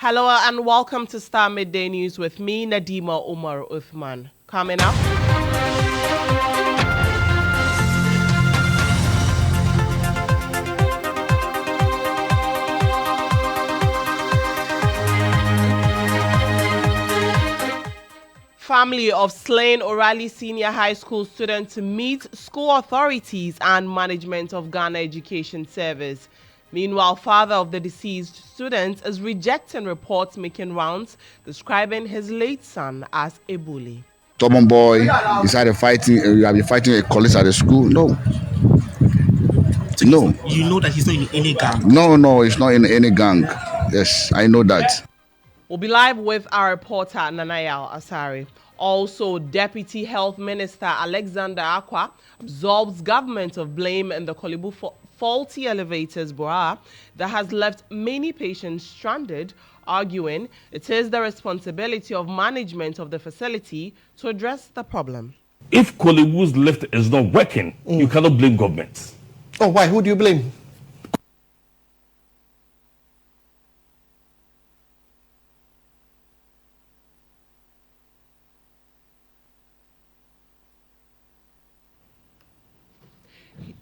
Hello and welcome to Starr Midday News with me, Nadima Umar Uthman. Coming up. Family of slain O'Reilly Senior High School student to meet school authorities and management of Ghana Education Service. Meanwhile, father of the deceased student is rejecting reports making rounds describing his late son as a bully. Stubborn boy, he started fighting. You have been fighting a colleague at the school. No. So No. You know that he's not in any gang? No, he's not in any gang. Yes, I know that. We'll be live with our reporter, Nanayal Asari. Also, Deputy Health Minister Alexander Akwa absolves government of blame in the Kolibu faulty elevators Bora that has left many patients stranded, arguing it is the responsibility of management of the facility to address the problem. If Kolibu's lift is not working, you cannot blame government. Oh, why? Who do you blame?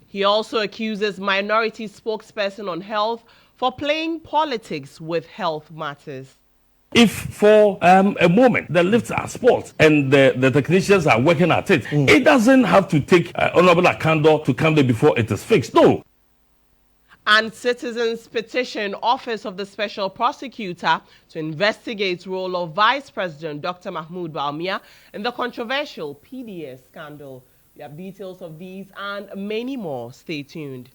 He also accuses minority spokesperson on health for playing politics with health matters. If for a moment the lifts are spoiled and the technicians are working at it, it doesn't have to take Honorable Akando to come there before it is fixed. No. And citizens petition Office of the Special Prosecutor to investigate role of Vice President Dr. Mahmoud Bawumia in the controversial PDS scandal. We have details of these and many more. Stay tuned.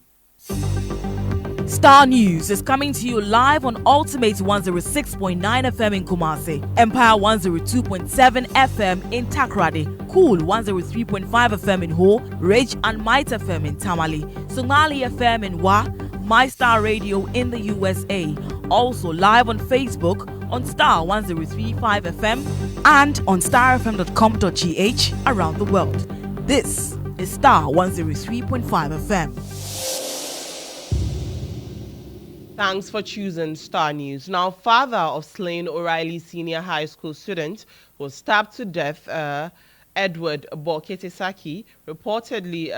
Starr News is coming to you live on Ultimate 106.9 FM in Kumasi, Empire 102.7 FM in Takrady, Cool 103.5 FM in Ho, Rage and Might FM in Tamale, Somali FM in Wa, My Star Radio in the USA. Also live on Facebook on Starr 103.5 FM and on starfm.com.gh around the world. This is Starr 103.5 FM. Thanks for choosing Starr News. Now, father of slain O'Reilly Senior High School student was stabbed to death, Edward Boketisaki, reportedly,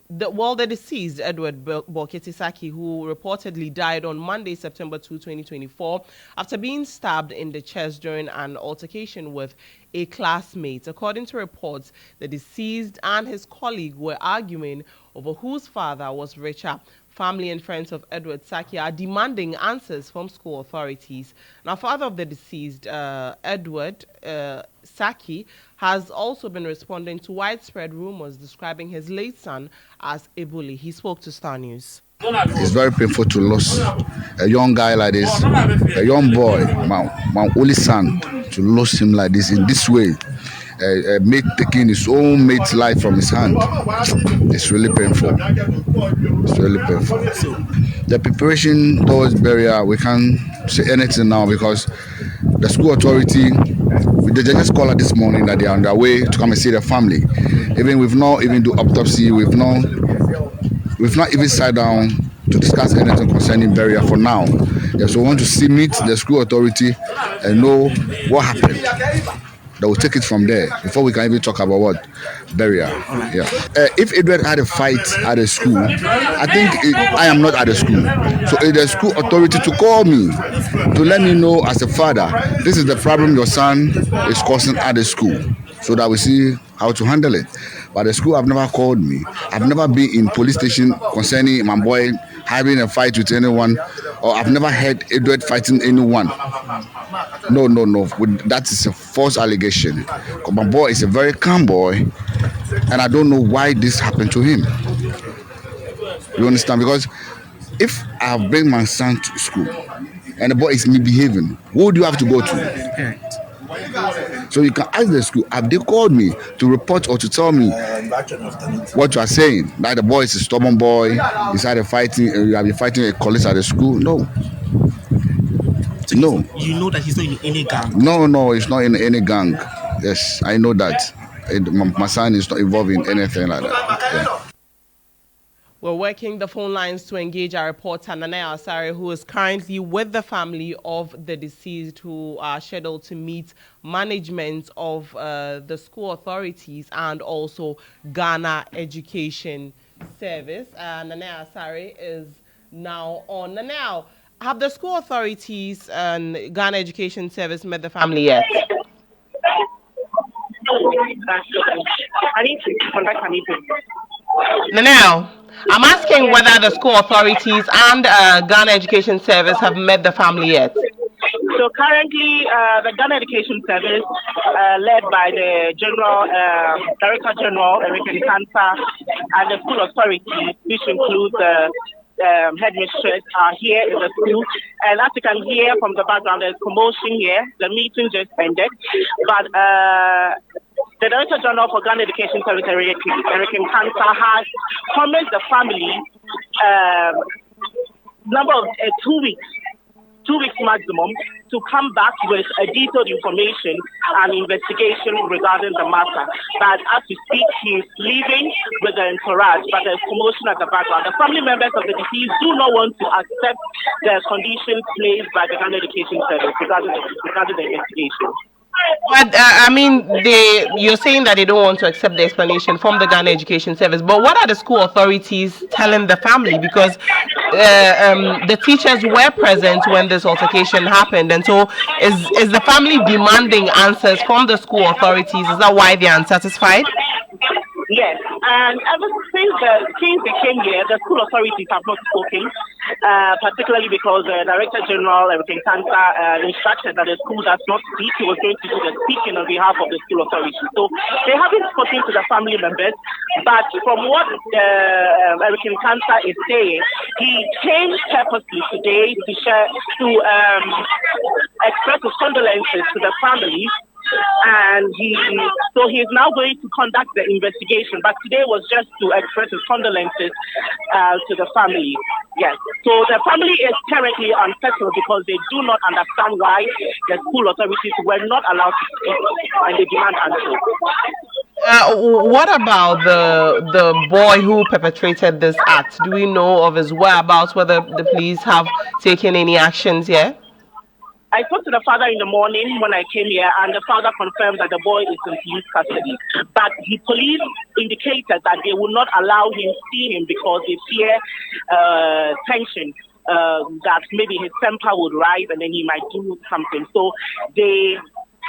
the deceased Edward Boketisaki, who reportedly died on Monday, September 2, 2024, after being stabbed in the chest during an altercation with a classmate. According to reports, the deceased and his colleague were arguing over whose father was richer. Family and friends of Edward Saki are demanding answers from school authorities. Now, father of the deceased, Edward Saki, has also been responding to widespread rumors describing his late son as a bully. He spoke to Starr News. It's very painful to lose a young guy like this, a young boy, my only son, to lose him like this in this way. A mate taking his own mate's life from his hand. It's really painful. It's really painful. The preparation towards burial, we can't say anything now because the school authority, they just called us this morning that they are on their way to come and see the family. Even we've not even do autopsy, we've not even sat down to discuss anything concerning burial for now. Yes, we want to meet the school authority and know what happened. They will take it from there before we can even talk about what burial. Yeah. If Edward had a fight at a school, I think I am not at the school. So it's the school authority to call me to let me know as a father, this is the problem your son is causing at the school, so that we see how to handle it. But the school have never called me. I've never been in police station concerning my boy having a fight with anyone, or I've never heard Edward fighting anyone. No. That is a false allegation. My boy is a very calm boy, and I don't know why this happened to him. You understand? Because if I bring my son to school and the boy is misbehaving, who do you have to go to? So you can ask the school, have they called me to report or to tell me what you are saying? Like the boy is a stubborn boy, he started fighting, you have been fighting a colleague at the school? No. So No. You know that he's not in any gang? No, he's not in any gang. Yes, I know that. My son is not involved in anything like that. Yeah. We're working the phone lines to engage our reporter, Nana Asare, who is currently with the family of the deceased, who are scheduled to meet management of the school authorities and also Ghana Education Service. Nana Asare is now on. Now, have the school authorities and Ghana Education Service met the family yet? Now, I'm asking whether the school authorities and Ghana Education Service have met the family yet. So currently, the Ghana Education Service, led by the General Director General, Eric Cancer, and the school authorities, which includes the headmistress, are here in the school. And as you can hear from the background, there's commotion here. The meeting just ended. But the Director General for Ghana Education Service, Eric Cancer, has promised the family number of 2 weeks. 2 weeks maximum, to come back with a detailed information and investigation regarding the matter. But as we speak, he's leaving with the entourage, but there's commotion at the background. The family members of the deceased do not want to accept the conditions placed by the Ghana Education Service regarding the investigation. But you're saying that they don't want to accept the explanation from the Ghana Education Service. But what are the school authorities telling the family? Because the teachers were present when this altercation happened, and so is the family demanding answers from the school authorities? Is that why they're unsatisfied? Yes, and ever since they came here, the school authorities have not spoken, particularly because the Director General, Eric Cancer, instructed that the school does not speak. He was going to do the speaking on behalf of the school authorities. So they haven't spoken to the family members, but from what Eric Cancer is saying, he came purposely today to express his condolences to the family. And he's now going to conduct the investigation. But today was just to express his condolences to the family. Yes. So the family is currently unsettled because they do not understand why the school authorities were not allowed to speak, and they demand answers. What about the boy who perpetrated this act? Do we know of his whereabouts, whether the police have taken any actions yet? I spoke to the father in the morning when I came here, and the father confirmed that the boy is in police custody. But the police indicated that they will not allow him see him because they fear tension, that maybe his temper would rise and then he might do something. So they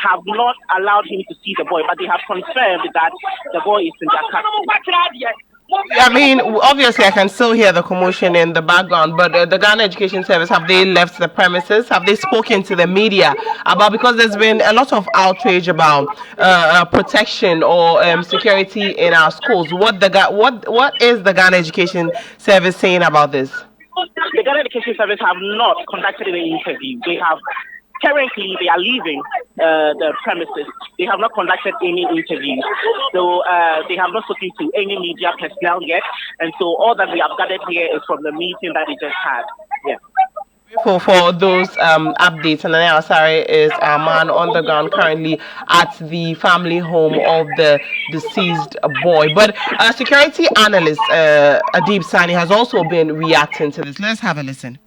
have not allowed him to see the boy, but they have confirmed that the boy is in their custody. Obviously, I can still hear the commotion in the background, but the Ghana Education Service, have they left the premises? Have they spoken to the media about, because there's been a lot of outrage about protection or security in our schools? What is the Ghana Education Service saying about this? The Ghana Education Service have not conducted any interview. Currently, they are leaving the premises. They have not conducted any interviews. So they have not spoken to any media personnel yet. And so all that we have gathered here is from the meeting that they just had. Yeah. For those updates, and Nana Asare is our man on the ground currently at the family home of the deceased boy. But security analyst Adib Sani has also been reacting to this. Let's have a listen.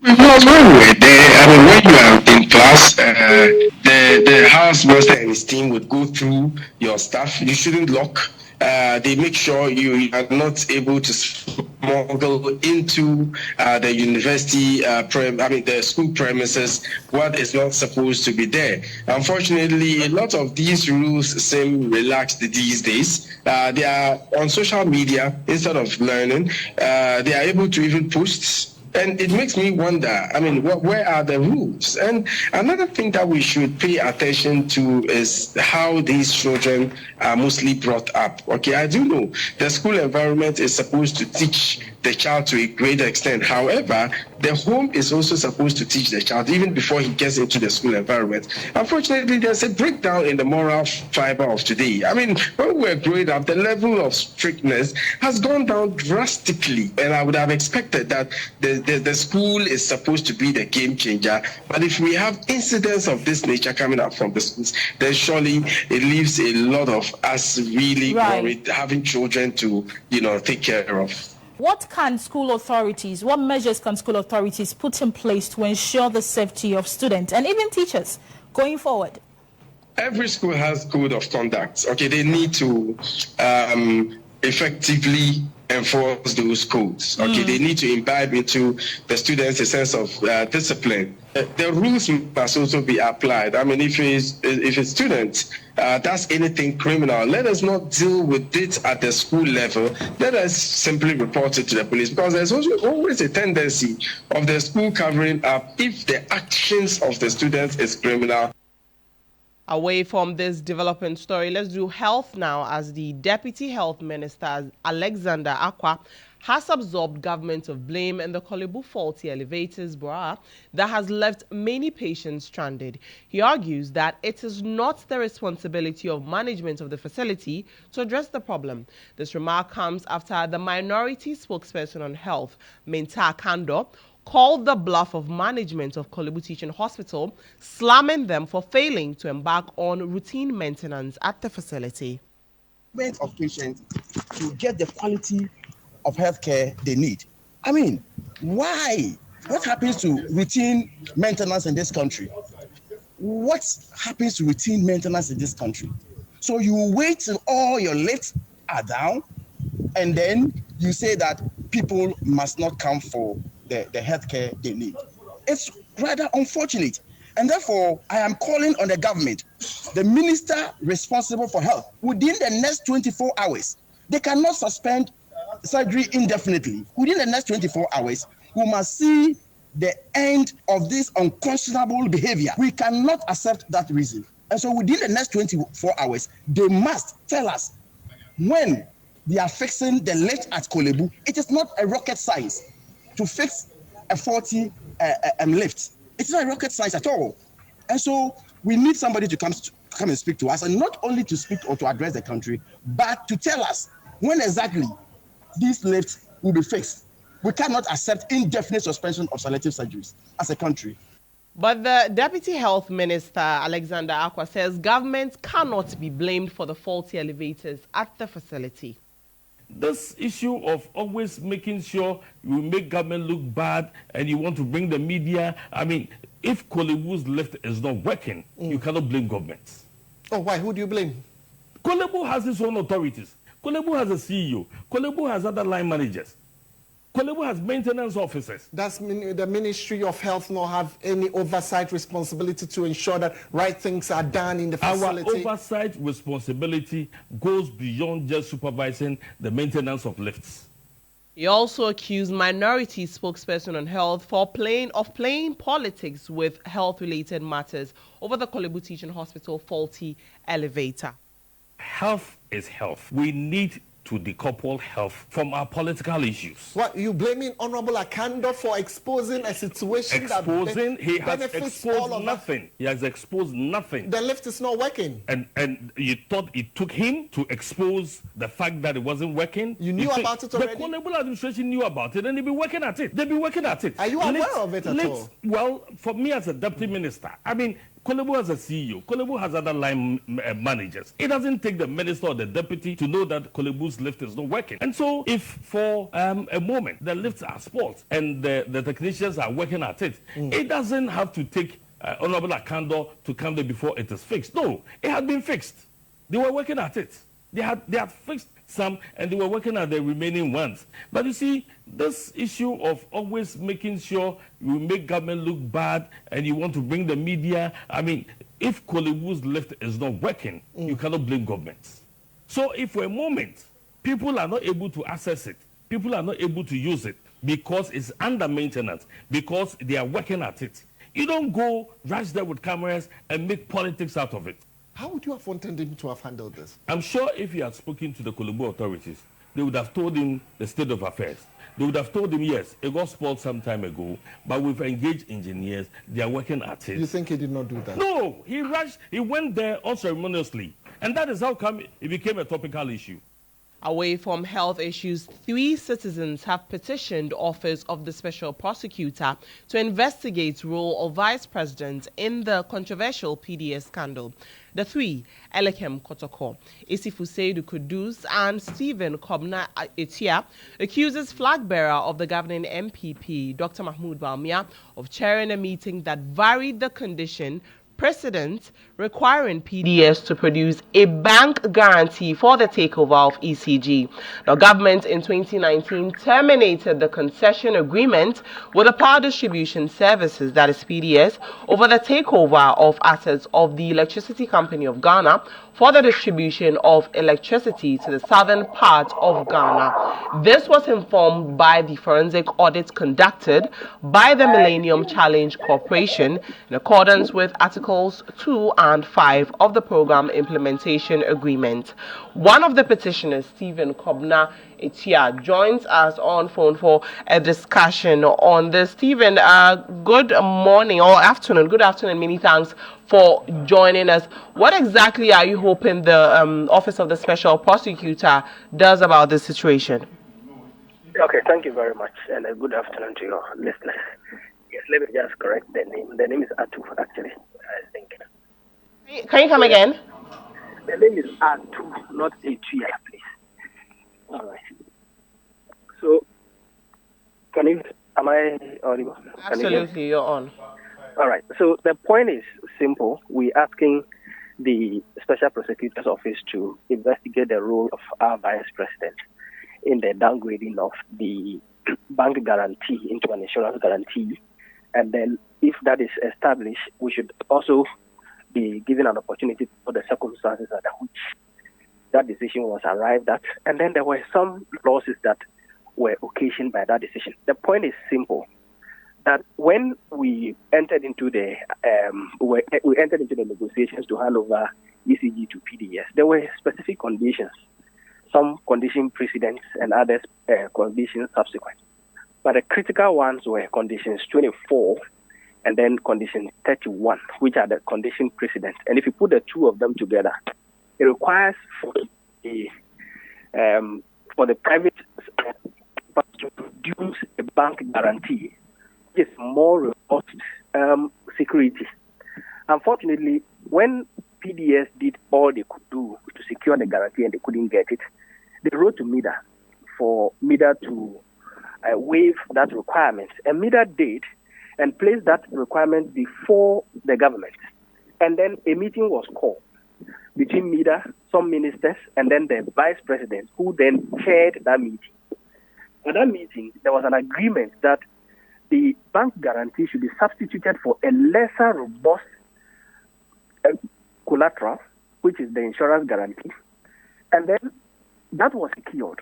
Because when we were there, when you are in class, the house master and his team would go through your stuff. You shouldn't lock. They make sure you are not able to smuggle into the university, the school premises, what is not supposed to be there. Unfortunately, a lot of these rules seem relaxed these days. They are on social media instead of learning. They are able to even post. And it makes me wonder, where are the rules? And another thing that we should pay attention to is how these children are mostly brought up. Okay, I do know the school environment is supposed to teach the child to a great extent. However, the home is also supposed to teach the child even before he gets into the school environment. Unfortunately, there's a breakdown in the moral fiber of today. When we were growing up, the level of strictness has gone down drastically, and I would have expected that the school is supposed to be the game changer. But if we have incidents of this nature coming up from the schools, then surely it leaves a lot of us really worried, having children to take care of. What measures can school authorities put in place to ensure the safety of students and even teachers going forward? Every school has code of conduct. Okay, they need to effectively enforce those codes. Okay, they need to imbibe into the students a sense of discipline. The rules must also be applied. I mean, if a student does anything criminal, let us not deal with it at the school level. Let us simply report it to the police, because there's also always a tendency of the school covering up if the actions of the students is criminal. Away from this developing story, let's do health now, as the Deputy Health Minister, Alexander Akwa, has absorbed government of blame in the Kolebu faulty elevators bra that has left many patients stranded. He argues that it is not the responsibility of management of the facility to address the problem. This remark comes after the minority spokesperson on health, Minta Kando, called the bluff of management of Kolebu Teaching Hospital, slamming them for failing to embark on routine maintenance at the facility. Of patients to get the quality of healthcare they need. I mean, why? What happens to routine maintenance in this country? What happens to routine maintenance in this country? So you wait till all your lifts are down, and then you say that people must not come for the healthcare they need. It's rather unfortunate. And therefore, I am calling on the government, the minister responsible for health, within the next 24 hours. They cannot suspend surgery indefinitely. Within the next 24 hours, we must see the end of this unconscionable behavior. We cannot accept that reason. And so within the next 24 hours, they must tell us when they are fixing the lift at Kolebu. It is not a rocket science to fix a faulty lift. It's not a rocket science at all. And so we need somebody to come and speak to us, and not only to speak or to address the country, but to tell us when exactly these lifts will be fixed. We cannot accept indefinite suspension of selective surgeries as a country. But the Deputy Health Minister, Alexander Akwa, says government cannot be blamed for the faulty elevators at the facility. This issue of always making sure you make government look bad and you want to bring the media, I mean, if Kolebu's lift is not working, you cannot blame government. Oh, why? Who do you blame? Kolebu has its own authorities. Kolebu has a CEO. Kolebu has other line managers. Kolebu has maintenance officers. Does the Ministry of Health not have any oversight responsibility to ensure that right things are done in the facility? Our oversight responsibility goes beyond just supervising the maintenance of lifts. He also accused minority spokesperson on health for playing politics with health-related matters over the Kolebu Teaching Hospital faulty elevator. Health is health. We need to decouple health from our political issues. What, you blaming Honorable Akando for exposing a situation that he has benefits all exposed of nothing. He has exposed nothing. The lift is not working. And you thought it took him to expose the fact that it wasn't working? You knew about it already? The Kolebu administration knew about it, and they've been working at it. They've been working at it. Are you aware of it at all? Well, for me as a deputy minister, I mean, Kolebu has a CEO. Kolebu has other line managers. It doesn't take the minister or the deputy to know that Kolebu's lift is not working. And so if for a moment the lifts are spoiled and the technicians are working at it, it doesn't have to take Honorable Akando to come there before it is fixed. No, it had been fixed. They were working at it. They had fixed some, and they were working at the remaining ones. But you see, this issue of always making sure you make government look bad and you want to bring the media, I mean, if Kolebu's lift is not working, you cannot blame government. So if for a moment, people are not able to access it, people are not able to use it because it's under maintenance, because they are working at it, you don't go rush there with cameras and make politics out of it. How would you have wanted him to have handled this? I'm sure if he had spoken to the Kolebu authorities, they would have told him the state of affairs. They would have told him, yes, it got spoiled some time ago, but we've engaged engineers. They are working at it. You think he did not do that? No, he rushed. He went there unceremoniously. And that is how come it became a topical issue. Away from health issues, 3 citizens have petitioned office of the special prosecutor to investigate role of vice president in the controversial PDS scandal. The 3, Elekem Kotoko, Isifu Seidu Kudus, and Stephen Kobna Etia, accuses flag bearer of the governing MPP, Dr. Mahmoud Balmia, of chairing a meeting that varied the condition precedent requiring PDS to produce a bank guarantee for the takeover of ECG. The government in 2019 terminated the concession agreement with the Power Distribution Services, that is PDS, over the takeover of assets of the Electricity Company of Ghana for the distribution of electricity to the southern part of Ghana. This was informed by the forensic audit conducted by the Millennium Challenge Corporation in accordance with Articles 2 and 5 of the Program Implementation Agreement. One of the petitioners, Stephen Kobna Etia, joins us on phone for a discussion on this. Stephen, good morning or afternoon. Good afternoon. Many thanks for joining us. What exactly are you hoping the Office of the Special Prosecutor does about this situation? Okay, thank you very much, and a good afternoon to your listeners. Yes, let me just correct the name. The name is Atu, actually, I think. Can you come again? The name is Atu, not Etuya, please. All right. So, am I audible? Absolutely, you're on. All right. So the point is simple. We're asking the Special Prosecutor's Office to investigate the role of our Vice President in the downgrading of the bank guarantee into an insurance guarantee. And then if that is established, we should also be given an opportunity for the circumstances under which that decision was arrived at. And then there were some losses that were occasioned by that decision. The point is simple, that when we entered into the negotiations to hand over ECG to PDS, there were specific conditions, some condition precedents and others conditions subsequent. But the critical ones were conditions 24 and then condition 31, which are the condition precedents. And if you put the two of them together, it requires for the private to produce a bank guarantee is more robust security. Unfortunately, when PDS did all they could do to secure the guarantee and they couldn't get it, they wrote to MIDA for MIDA to waive that requirement. And MIDA did and placed that requirement before the government. And then a meeting was called between MIDA, some ministers, and then the vice president, who then chaired that meeting. At that meeting, there was an agreement that the bank guarantee should be substituted for a lesser robust collateral, which is the insurance guarantee. And then that was secured.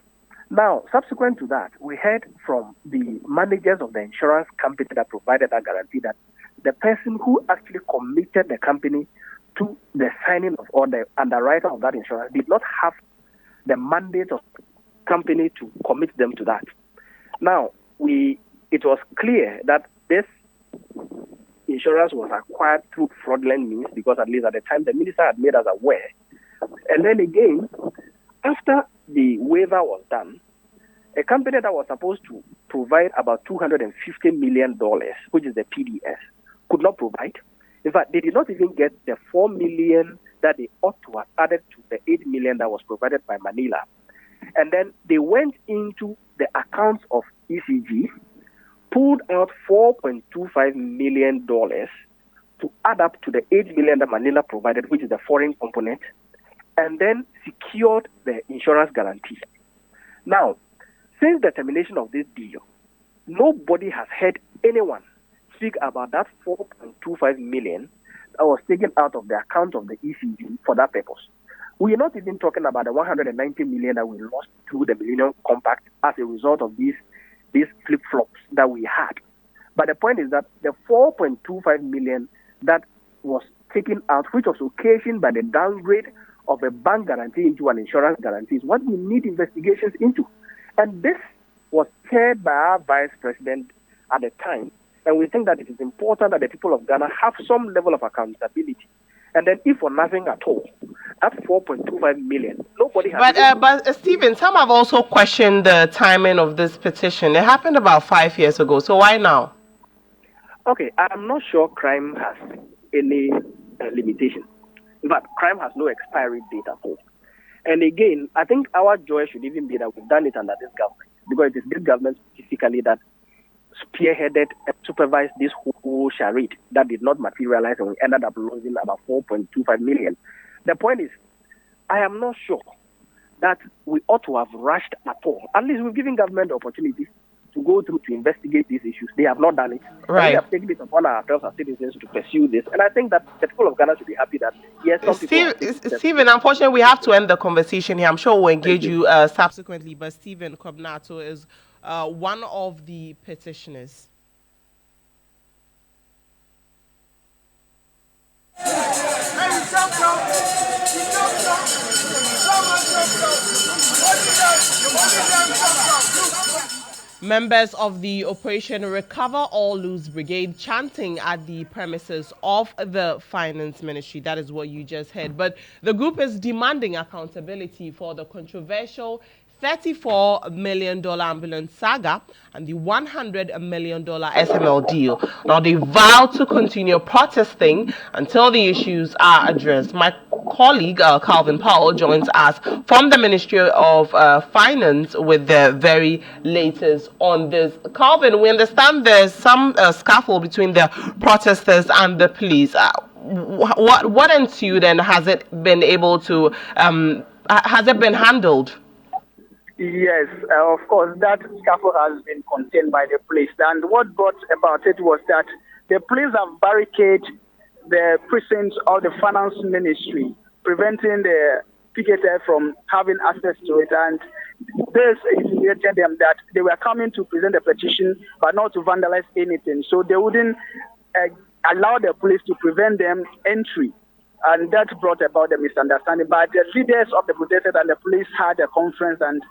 Now, subsequent to that, we heard from the managers of the insurance company that provided that guarantee that the person who actually committed the company to the signing of or the underwriter of that insurance did not have the mandate of the company to commit them to that. Now, it was clear that this insurance was acquired through fraudulent means, because at least at the time the minister had made us aware. And then again, after the waiver was done, a company that was supposed to provide about $250 million, which is the PDS, could not provide. In fact, they did not even get the $4 million that they ought to have added to the $8 million that was provided by Manila. And then they went into the accounts of ECG, pulled out $4.25 million to add up to the $8 million that Manila provided, which is the foreign component, and then secured the insurance guarantee. Now, since the termination of this deal, nobody has heard anyone speak about that $4.25 million that was taken out of the account of the ECG for that purpose. We are not even talking about the $190 million that we lost through the Millennium Compact as a result of these flip-flops that we had. But the point is that the $4.25 million that was taken out, which was occasioned by the downgrade of a bank guarantee into an insurance guarantee, is what we need investigations into. And this was chaired by our vice president at the time. And we think that it is important that the people of Ghana have some level of accountability. And then, if for nothing at all, at 4.25 million. Nobody has. But Stephen, some have also questioned the timing of this petition. It happened about 5 years ago. So why now? Okay, I'm not sure crime has any limitation. In fact, crime has no expiry date at all. And again, I think our joy should even be that we've done it under this government, because it is this government specifically that spearheaded and supervised this whole charade that did not materialize, and we ended up losing about 4.25 million. The point is, I am not sure that we ought to have rushed at all. At least we've given government the opportunity to go through to investigate these issues. They have not done it. Right. We have taken it upon ourselves as citizens to pursue this. And I think that the people of Ghana should be happy that, yes, some people... Stephen, unfortunately, we have to end the conversation here. I'm sure we'll engage you subsequently. But Stephen Kobnato is one of the petitioners. Members of the Operation Recover All Lose Brigade chanting at the premises of the Finance Ministry. That is what you just heard. But the group is demanding accountability for the controversial $34 million ambulance saga and the $100 million SML deal. Now, they vow to continue protesting until the issues are addressed. My colleague, Calvin Powell, joins us from the Ministry of Finance with the very latest on this. Calvin, we understand there's some scuffle between the protesters and the police. What ensued, and has it been able to, has it been handled? Yes, of course, that scuffle has been contained by the police. And what brought about it was that the police have barricaded the precincts of the Finance Ministry, preventing the picketers from having access to it. And this insinuated them that they were coming to present a petition, but not to vandalize anything. So they wouldn't allow the police to prevent them entry. And that brought about the misunderstanding. But the leaders of the protesters and the police had a conference, and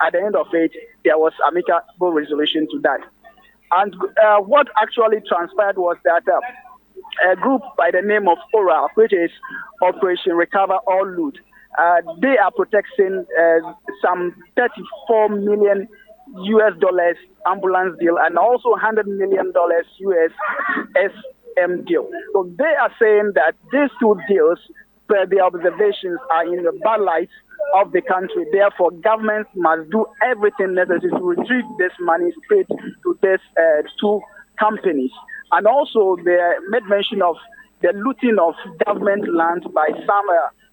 at the end of it, there was amicable resolution to that. And what actually transpired was that a group by the name of ORA, which is Operation Recover All Loot, they are protecting some $34 million ambulance deal, and also $100 million SM deal. So they are saying that these two deals, per their observations, are in the bad light of the country. Therefore, governments must do everything necessary to retrieve this money straight to these two companies. And also, they made mention of the looting of government land by some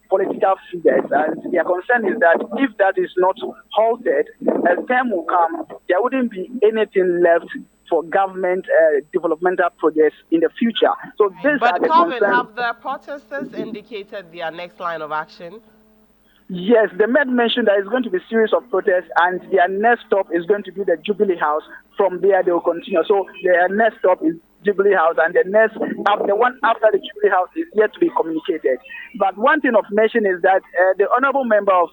political figures. And their concern is that if that is not halted, as time will come, there wouldn't be anything left for government developmental projects in the future. So this but are the Calvin, concerns. have the protesters indicated their next line of action? Yes, they made mention that it's going to be a series of protests, and their next stop is going to be the Jubilee House. From there, they will continue. So their next stop is Jubilee House, and the one after the Jubilee House is yet to be communicated. But one thing of mention is that the honorable member of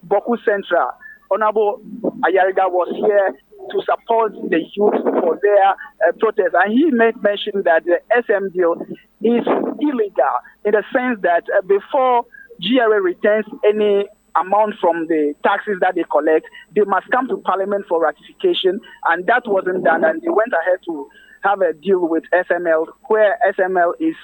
Boku Central, Honorable Ayariga, was here to support the youth for their protest. And he made mention that the SM deal is illegal in the sense that before GRA returns any amount from the taxes that they collect, they must come to Parliament for ratification. And that wasn't done. And they went ahead to have a deal with SML, where SML is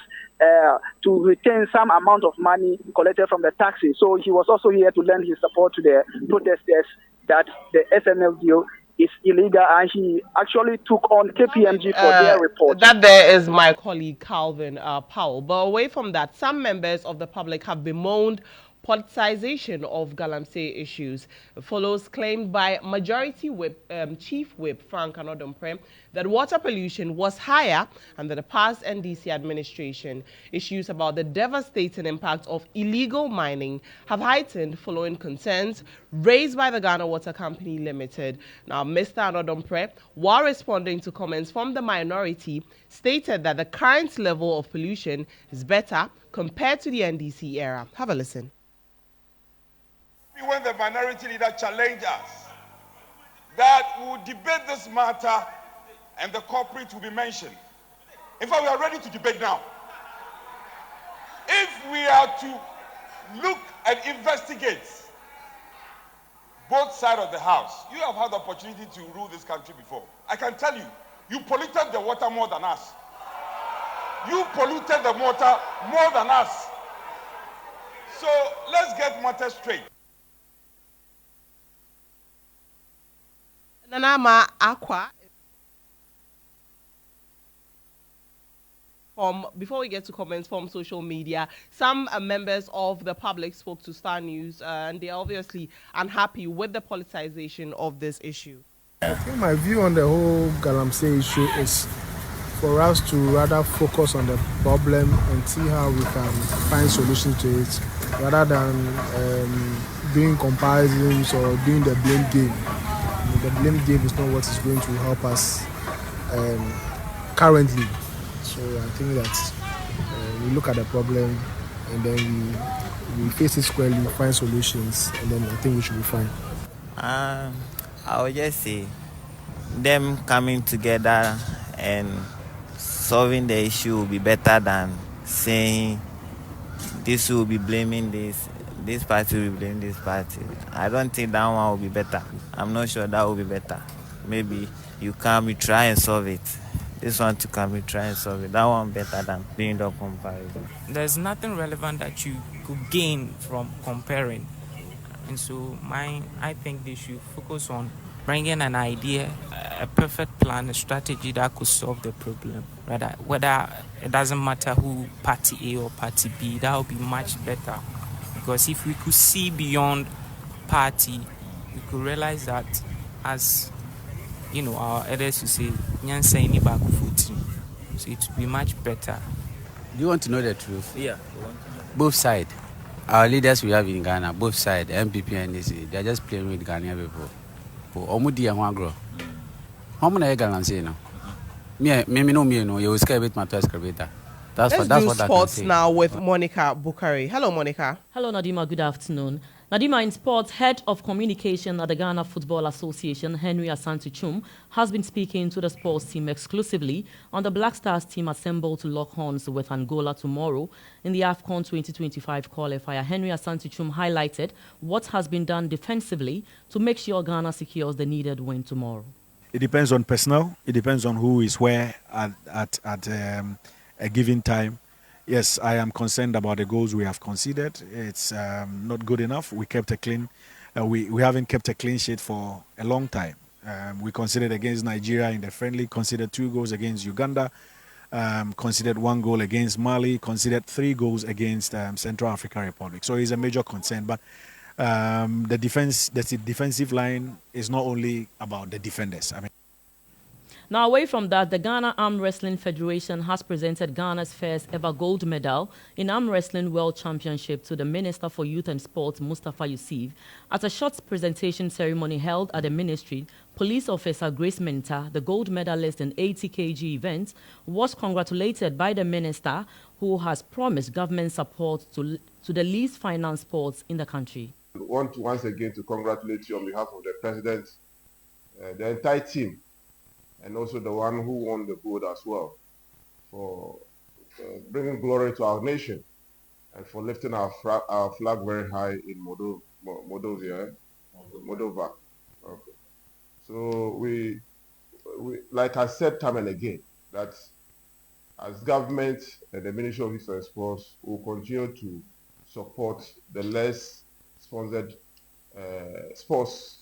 to retain some amount of money collected from the taxes. So he was also here to lend his support to the protesters that the SML deal is illegal, and he actually took on KPMG for their report. That there is my colleague Calvin Powell. But away from that, some members of the public have bemoaned politicization of Galamsey issues. It follows claimed by Majority Whip, Chief Whip Frank Anodomprem that water pollution was higher under the past NDC administration. Issues about the devastating impact of illegal mining have heightened following concerns raised by the Ghana Water Company Limited. Now, Mr. Anodomprem, while responding to comments from the minority, stated that the current level of pollution is better compared to the NDC era. Have a listen. When the minority leader challenged us that we will debate this matter and the culprit will be mentioned. In fact, we are ready to debate now. If we are to look and investigate both sides of the house. You have had the opportunity to rule this country before. I can tell you, you polluted the water more than us. You polluted the water more than us. So let's get matters straight. Nanama Aqua. Before we get to comments from social media, some members of the public spoke to Star News, and they're obviously unhappy with the politicization of this issue. I think my view on the whole Galamsey issue is for us to rather focus on the problem and see how we can find solutions to it, rather than doing comparisons or doing the blame game. The blame game is not what is going to help us currently. So I think that we look at the problem and then we face it squarely, find solutions, and then I think we should be fine. I would just say them coming together and solving the issue will be better than saying this will be blaming this party will be blaming this party. I don't think that one will be better. I'm not sure that will be better. Maybe you try and solve it. This one to come, we try and solve it. That one better than doing the comparison. There's nothing relevant that you could gain from comparing. And so I think they should focus on bringing an idea, a perfect plan, a strategy that could solve the problem. Rather, whether it doesn't matter who party A or party B, that would be much better. Because if we could see beyond party, we could realize that as our elders will say, so it would be much better. Do you want to know the truth? Yeah. Both sides. Our leaders we have in Ghana, both sides, MPP and DC, they're just playing with Ghanaian people. Omudi and Wagro. How many Ghana say now? Me, you will scare with my two excavator. That's what sports now with Monica Bukari. Hello, Monica. Hello, Nadima. Good afternoon. Nadima, in sports, head of communication at the Ghana Football Association, Henry Asante-Chum, has been speaking to the sports team exclusively on the Black Stars team assembled to lock horns with Angola tomorrow in the AFCON 2025 qualifier. Henry Asante-Chum highlighted what has been done defensively to make sure Ghana secures the needed win tomorrow. It depends on personnel. It depends on who is where at a given time. Yes, I am concerned about the goals we have conceded. It's not good enough. We kept a clean. We haven't kept a clean sheet for a long time. We conceded against Nigeria in the friendly, conceded 2 goals against Uganda, conceded 1 goal against Mali, conceded 3 goals against Central African Republic. So it's a major concern. But the defensive line is not only about the defenders. Now, away from that, the Ghana Arm Wrestling Federation has presented Ghana's first ever gold medal in Arm Wrestling World Championship to the Minister for Youth and Sports, Mustafa Yusuf. At a short presentation ceremony held at the ministry, Police Officer Grace Menta, the gold medalist in 80 kg event, was congratulated by the minister, who has promised government support to the least financed sports in the country. I want once again to congratulate you on behalf of the President, the entire team, and also the one who won the gold as well, for bringing glory to our nation and for lifting our flag very high in Moldova. Okay. So we, like I said time and again, that as government and the Ministry of Youth and Sports will continue to support the less sponsored sports,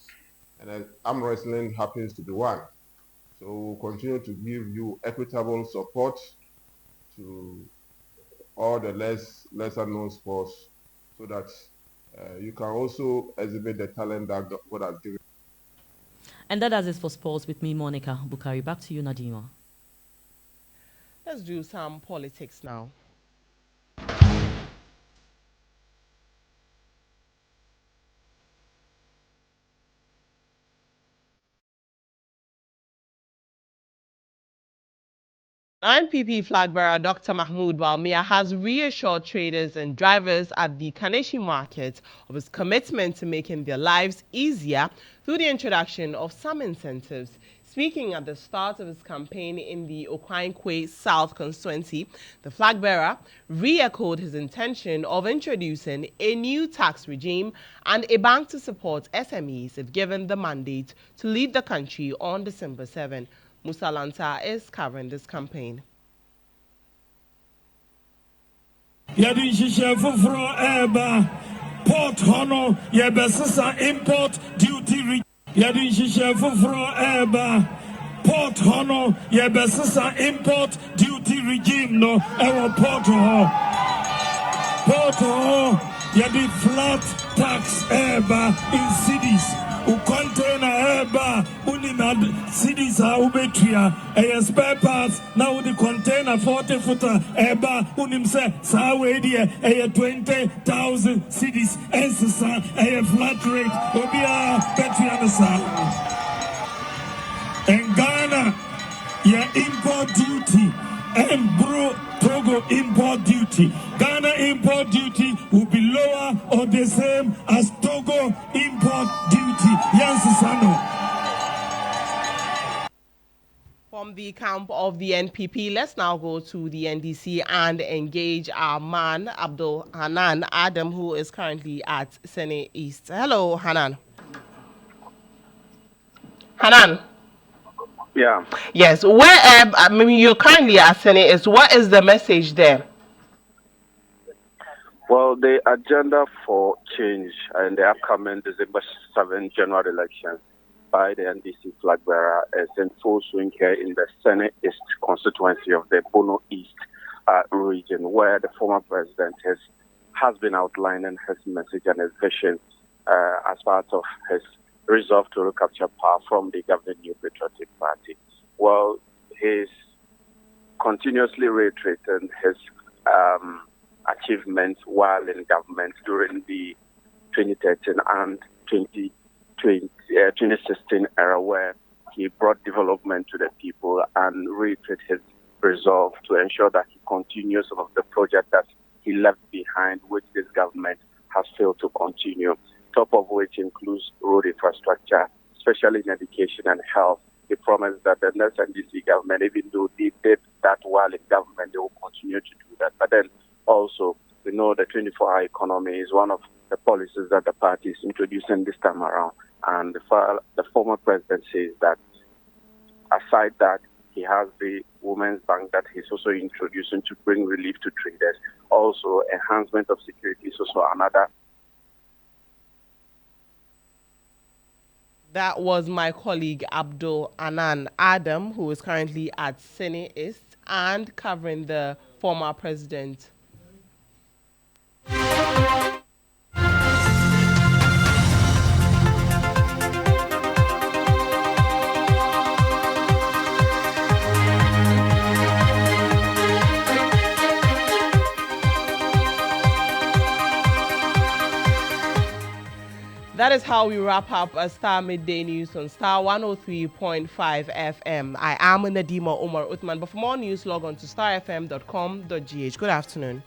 and arm wrestling happens to be one. So we'll continue to give you equitable support to all the lesser known sports, so that you can also exhibit the talent that God has given. And that does it for sports with me, Monica Bukari. Back to you, Nadima. Let's do some politics now. NPP flag bearer Dr. Mahmoud Balmia has reassured traders and drivers at the Kaneshi market of his commitment to making their lives easier through the introduction of some incentives. Speaking at the start of his campaign in the Okwankwe South constituency, the flag bearer re-echoed his intention of introducing a new tax regime and a bank to support SMEs if given the mandate to lead the country on December 7. Musa Lanta is covering this campaign. Port Hono, Yabasasa import duty. Port Hono, Yabasasa import duty regime. No, our Port Ho, Yadi flat tax in cities. U container unimad cities are ubetria. A spare parts now the container 40 footer unimse sawedia a 20,000 cities ensisa a flat rate obia betria in Ghana yeah import duty and bro Togo import duty. Ghana import duty will be lower or the same as Togo import duty. Yes, Sano. From the camp of the NPP, let's now go to the NDC and engage our man, Abdul Hanan Adam, who is currently at Senate East. Hello, Hanan. Hanan. Yeah. Yes. Where you're currently at Senate East. What is the message there? Well, the agenda for change in the upcoming December 7 general elections by the NDC flag bearer is in full swing here in the Senate East constituency of the Bono East region, where the former president has been outlining his message and his vision as part of his resolve to recapture power from the governing New Patriotic Party. Well, he's continuously reiterating his achievements while in government during the 2013 and 2016 era, where he brought development to the people and reiterated his resolve to ensure that he continues some of the projects that he left behind, which this government has failed to continue. Top of which includes road infrastructure, especially in education and health. He promised that the next NDC government, even though they did that while in government, they will continue to do that. But then also, we know the 24-hour economy is one of the policies that the party is introducing this time around. And the former president says that aside that, he has the Women's Bank that he's also introducing to bring relief to traders. Also, enhancement of security is also another. That was my colleague Abdul Anan Adam, who is currently at Senate East and covering the former president. That is how we wrap up a Star Midday News on Star 103.5 FM. I am Nadima Umar Uthman, but for more news, log on to starfm.com.gh. Good afternoon.